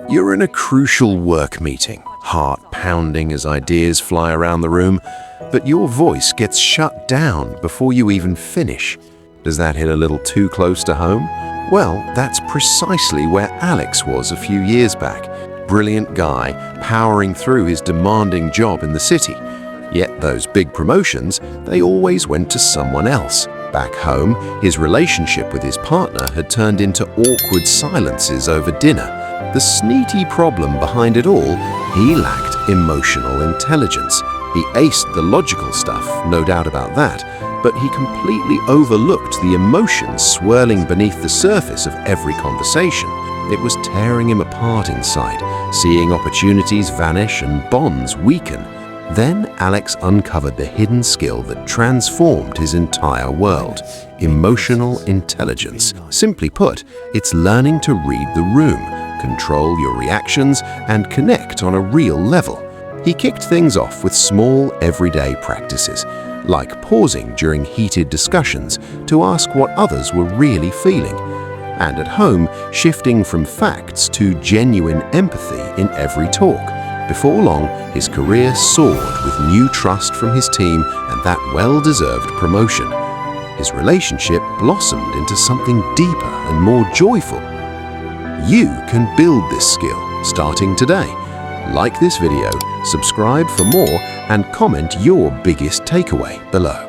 You're in a crucial work meeting, heart pounding as ideas fly around the room, but your voice gets shut down before you even finish. Does that hit a little too close to home? Well, that's precisely where Alex was a few years back. Brilliant guy, powering through his demanding job in the city. Yet those big promotions, they always went to someone else. Back home, his relationship with his partner had turned into awkward silences over dinner. The sneaky problem behind it all, he lacked emotional intelligence. He aced the logical stuff, no doubt about that, but he completely overlooked the emotions swirling beneath the surface of every conversation. It was tearing him apart inside, seeing opportunities vanish and bonds weaken. Then Alex uncovered the hidden skill that transformed his entire world: emotional intelligence. Simply put, it's learning to read the room, control your reactions, and connect on a real level. He kicked things off with small, everyday practices, like pausing during heated discussions to ask what others were really feeling, and at home, shifting from facts to genuine empathy in every talk. Before long, his career soared with new trust from his team and that well-deserved promotion. His relationship blossomed into something deeper and more joyful. You can build this skill starting today. Like this video, subscribe for more, and comment your biggest takeaway below.